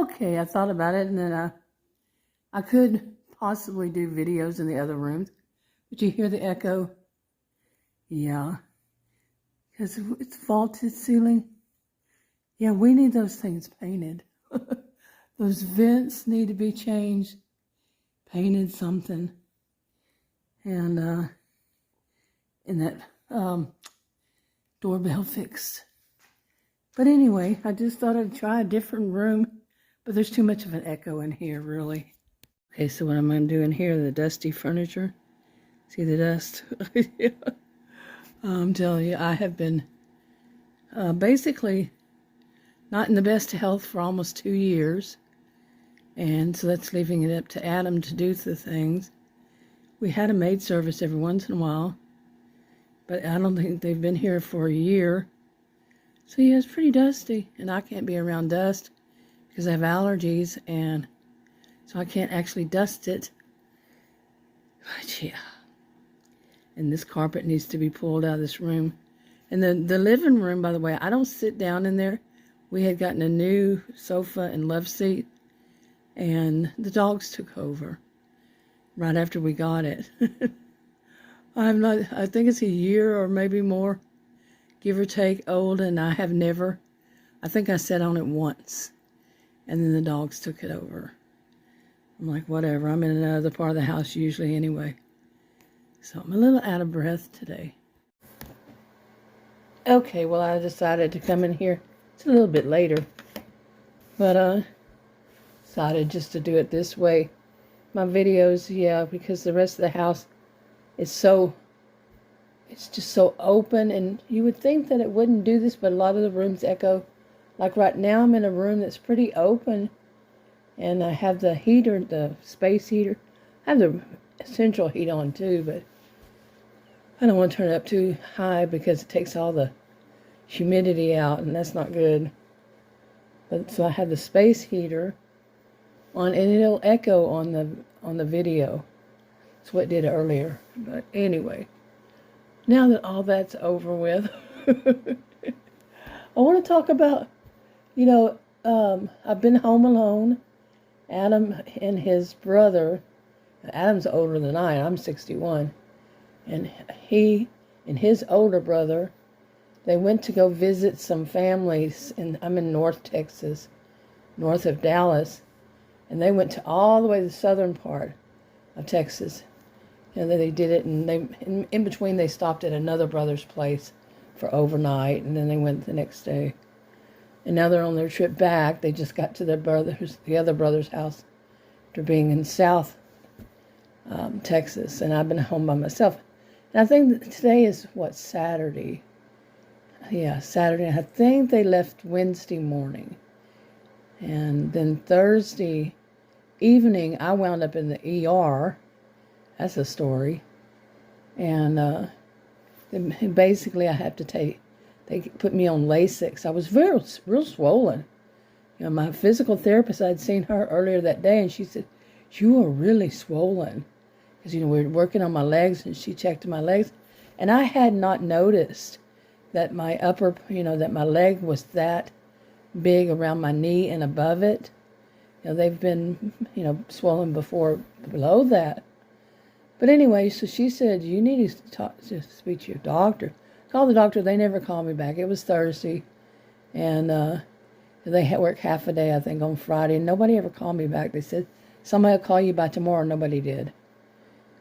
Okay, I thought about it, and then I could possibly do videos in the other rooms. But you hear the echo? Yeah, because it's vaulted ceiling. Yeah, we need those things painted. Those vents need to be changed, painted something, and that doorbell fixed. But anyway, I just thought I'd try a different room, but there's too much of an echo in here, really. Okay, so what I'm going to do in here, the dusty furniture. See the dust? Yeah. I'm telling you, I have been basically not in the best health for almost 2 years. And so that's leaving it up to Adam to do the things. We had a maid service every once in a while, but I don't think they've been here for a year. So yeah, it's pretty dusty, and I can't be around dust because I have allergies, and so I can't actually dust it. But yeah. And this carpet needs to be pulled out of this room. And the living room, by the way, I don't sit down in there. We had gotten a new sofa and love seat, and the dogs took over right after we got it. I think it's a year or maybe more, give or take, old, and I think I sat on it once, and then the dogs took it over. I'm like, whatever, I'm in another part of the house usually anyway. So I'm a little out of breath today. Okay, well, I decided to come in here. It's a little bit later, but decided just to do it this way. My videos, yeah, because the rest of the house is it's just so open, and you would think that it wouldn't do this, but a lot of the rooms echo. Like right now, I'm in a room that's pretty open, and I have the heater, the space heater. I have the central heat on too, but I don't want to turn it up too high because it takes all the humidity out, and that's not good. But so I have the space heater on, and it'll echo on the video. That's what it did earlier. But anyway, now that all that's over with, I want to talk about, I've been home alone. Adam and his brother, Adam's older than I'm 61, and he and his older brother, they went to go visit some families, and I'm in North Texas, north of Dallas, and they went to all the way to the southern part of Texas. And they did it, and in between they stopped at another brother's place for overnight, and then they went the next day. And now they're on their trip back. They just got to the other brother's house after being in South Texas, and I've been home by myself. And I think that today is Saturday. Yeah, Saturday. I think they left Wednesday morning, and then Thursday evening I wound up in the ER. That's a story. And basically I have to they put me on Lasix. I was real swollen. My physical therapist, I'd seen her earlier that day, and she said, "You are really swollen." Because, we were working on my legs, and she checked my legs. And I had not noticed that my that my leg was that big around my knee and above it. They've been, swollen before below that. But anyway, so she said, you need to speak to your doctor. Call the doctor. They never called me back. It was Thursday, and they worked half a day, I think, on Friday, and nobody ever called me back. They said, somebody will call you by tomorrow. Nobody did.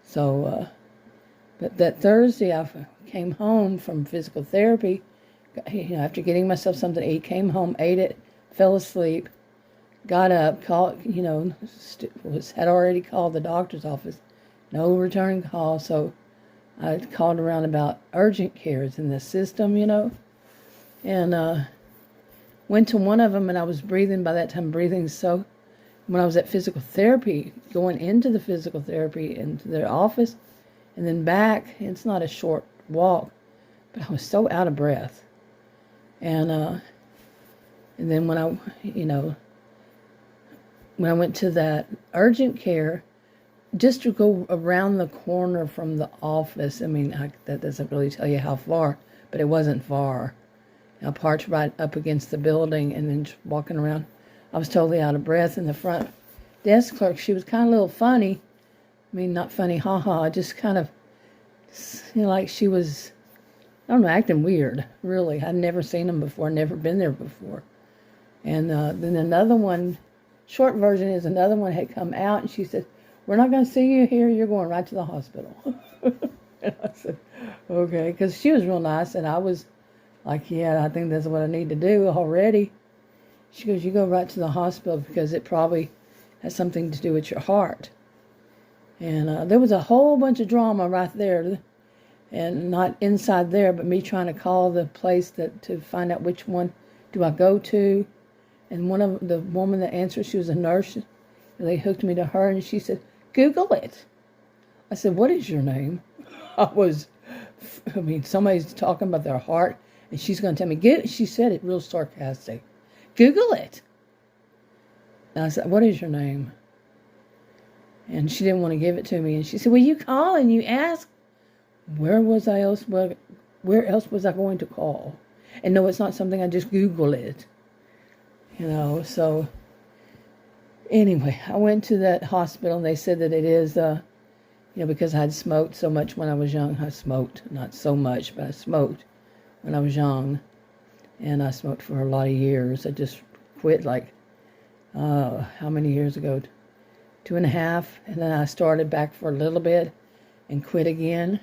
So, but that Thursday, I came home from physical therapy, after getting myself something to eat, came home, ate it, fell asleep, got up, called, had already called the doctor's office. No return call, so I called around about urgent cares in the system, and went to one of them, and I was breathing, by that time, so when I was at physical therapy, going into the physical therapy into their office, and then back, it's not a short walk, but I was so out of breath. And then when I went to that urgent care, just to go around the corner from the office, that doesn't really tell you how far, but it wasn't far. I parked right up against the building, and then walking around. I was totally out of breath. And the front desk clerk, she was kind of a little funny. I mean, not funny, haha, just kind of, like she was, I don't know, acting weird, really. I'd never seen them before, never been there before. And then another one, short version is another one had come out, and she said, "We're not going to see you here. You're going right to the hospital." And I said, "Okay," because she was real nice, and I was like, "Yeah, I think that's what I need to do already." She goes, "You go right to the hospital because it probably has something to do with your heart." And there was a whole bunch of drama right there, and not inside there, but me trying to call the place to find out which one do I go to. And one of the woman that answered, she was a nurse. They hooked me to her, and she said, "Google it." I said, "What is your name?" Somebody's talking about their heart, and she's going to tell me. She said it real sarcastic. "Google it." And I said, "What is your name?" And she didn't want to give it to me. And she said, "Well, you call and you ask." Where else was I going to call? And no, it's not something I just Google it. So anyway, I went to that hospital, and they said that it is, because I had smoked so much when I was young. I smoked, not so much, but I smoked when I was young. And I smoked for a lot of years. I just quit how many years ago? 2.5. And then I started back for a little bit and quit again.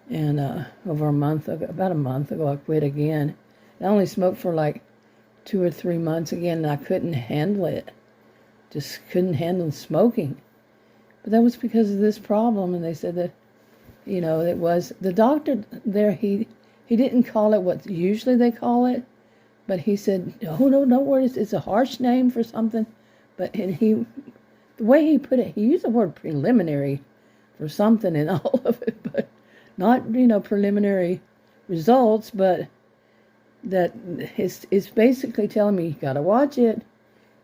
And about a month ago, I quit again. I only smoked for 2 or 3 months again, and I couldn't handle it. Just couldn't handle smoking. But that was because of this problem, and they said that, it was, the doctor there, he didn't call it what usually they call it, but he said, "Oh, no, don't worry, it's a harsh name for something." The way he put it, he used the word preliminary for something in all of it, but not, preliminary results, but that it's basically telling me you got to watch it.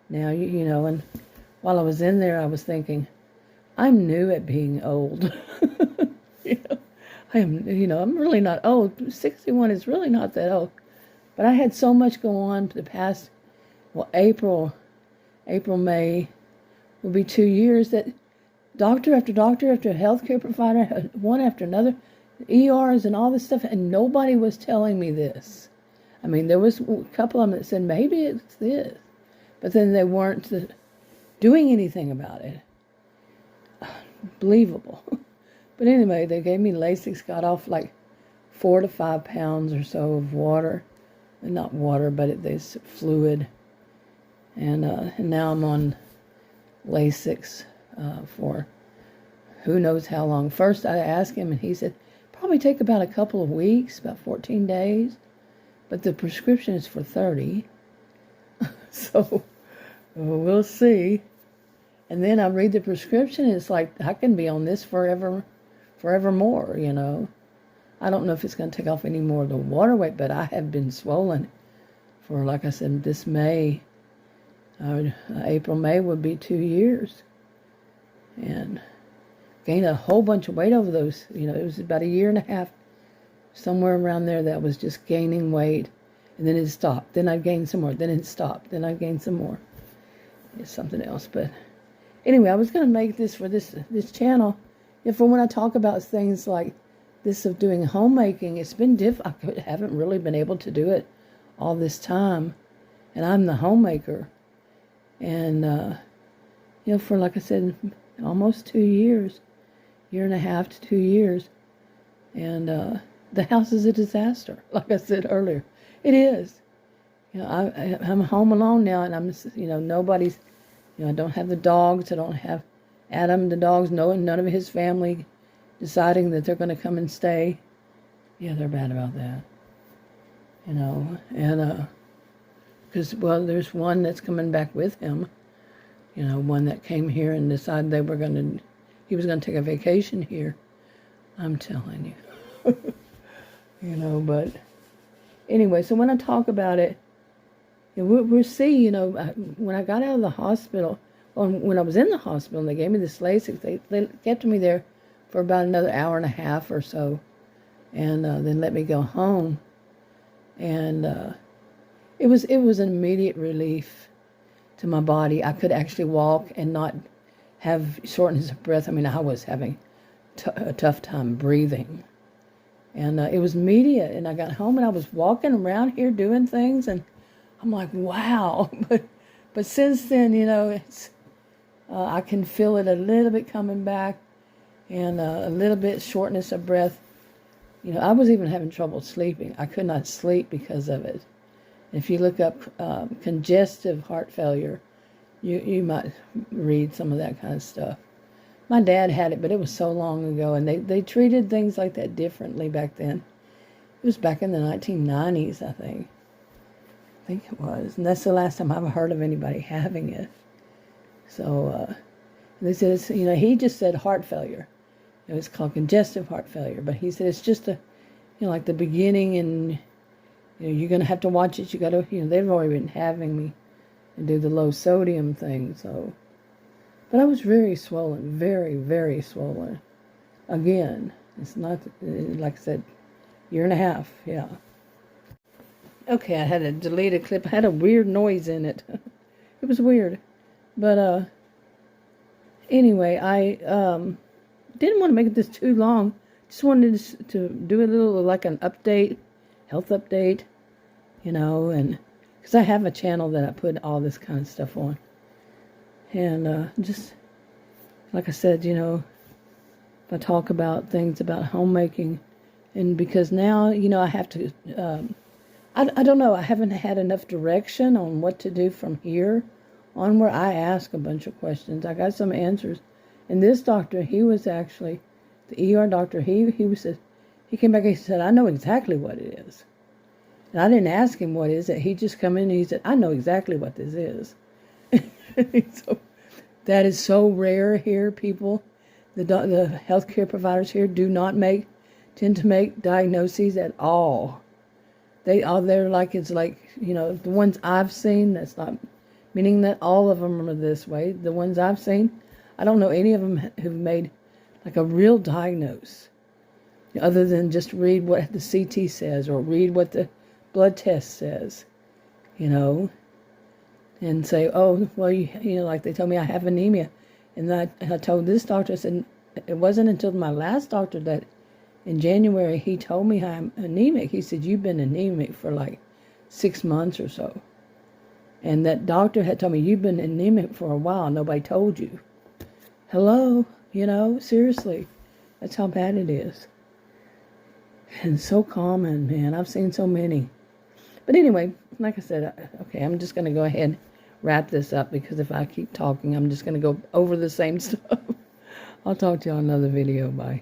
Now, and while I was in there, I was thinking, I'm new at being old. I'm really not old. 61 is really not that old. But I had so much go on the past, April, May will be 2 years, that doctor after doctor after healthcare provider, one after another, ERs and all this stuff, and nobody was telling me this. There was a couple of them that said, maybe it's this, but then they weren't doing anything about it. Believable. But anyway, they gave me Lasix, got off 4 to 5 pounds or so of water. Not water, but it's fluid. And now I'm on Lasix for who knows how long. First I asked him, and he said, probably take about a couple of weeks, about 14 days. But the prescription is for 30. So we'll see. And then I read the prescription, and it's like, I can be on this forevermore, I don't know if it's going to take off any more of the water weight, but I have been swollen for, like I said, this May. April, May would be 2 years. And gained a whole bunch of weight over those, it was about 1.5 years, somewhere around there, that was just gaining weight. And then it stopped. Then I'd gain some more. Then it stopped. Then I'd gain some more. It's something else. But anyway, I was going to make this for this channel. For when I talk about things like this of doing homemaking, it's been difficult. I haven't really been able to do it all this time. And I'm the homemaker. And, for, like I said, almost 2 years, 1.5 to 2 years. And the house is a disaster, like I said earlier. It is. I'm home alone now, and I'm, nobody's, I don't have the dogs. I don't have Adam, the dogs, none of his family deciding that they're going to come and stay. Yeah, they're bad about that. And, because, there's one that's coming back with him, one that came here and decided he was going to take a vacation here. I'm telling you. But anyway, so when I talk about it, we'll see, when I got out of the hospital, when I was in the hospital and they gave me this Lasix, they kept me there for about another 1.5 hours or so, and then let me go home. And it was an immediate relief. to my body. I could actually walk and not have shortness of breath. I mean, I was having a tough time breathing. And it was immediate. And I got home and I was walking around here doing things. And I'm like, wow. But since then, it's I can feel it a little bit coming back. And a little bit shortness of breath. I was even having trouble sleeping. I could not sleep because of it. If you look up congestive heart failure, you might read some of that kind of stuff. My dad had it, but it was so long ago, and they treated things like that differently back then. It was back in the 1990s, I think. I think it was. And that's the last time I've heard of anybody having it. So they said, he just said heart failure. It's called congestive heart failure. But he said it's just like the beginning, and you're going to have to watch it. You got to, they've already been having me do the low sodium thing. So, but I was very swollen, very, very swollen. Again, it's not, like I said, year and a half, yeah. Okay, I had to delete a clip. I had a weird noise in it. It was weird. But anyway, I didn't want to make this too long. Just wanted to do a little, like an update, health update, and because I have a channel that I put all this kind of stuff on. And just, like I said, if I talk about things about homemaking, and because now, I have to, I don't know, I haven't had enough direction on what to do from here on, where I ask a bunch of questions. I got some answers. And this doctor, he was actually, the ER doctor, he came back and he said, I know exactly what it is. And I didn't ask him what is it. He just come in and he said, I know exactly what this is. So that is so rare here, people. The healthcare providers here do not tend to make diagnoses at all. They're like, it's like, the ones I've seen, that's not meaning that all of them are this way. The ones I've seen, I don't know any of them who've made like a real diagnose, other than just read what the CT says or read what the blood test says, and say, oh, well, like they told me I have anemia. And I told this doctor, I said, it wasn't until my last doctor that in January he told me I'm anemic. He said, you've been anemic for like 6 months or so. And that doctor had told me, you've been anemic for a while. Nobody told you. Hello, seriously. That's how bad it is. And so common, man. I've seen so many. But anyway, like I said, okay, I'm just going to go ahead and wrap this up, because if I keep talking, I'm just going to go over the same stuff. I'll talk to you on another video. Bye.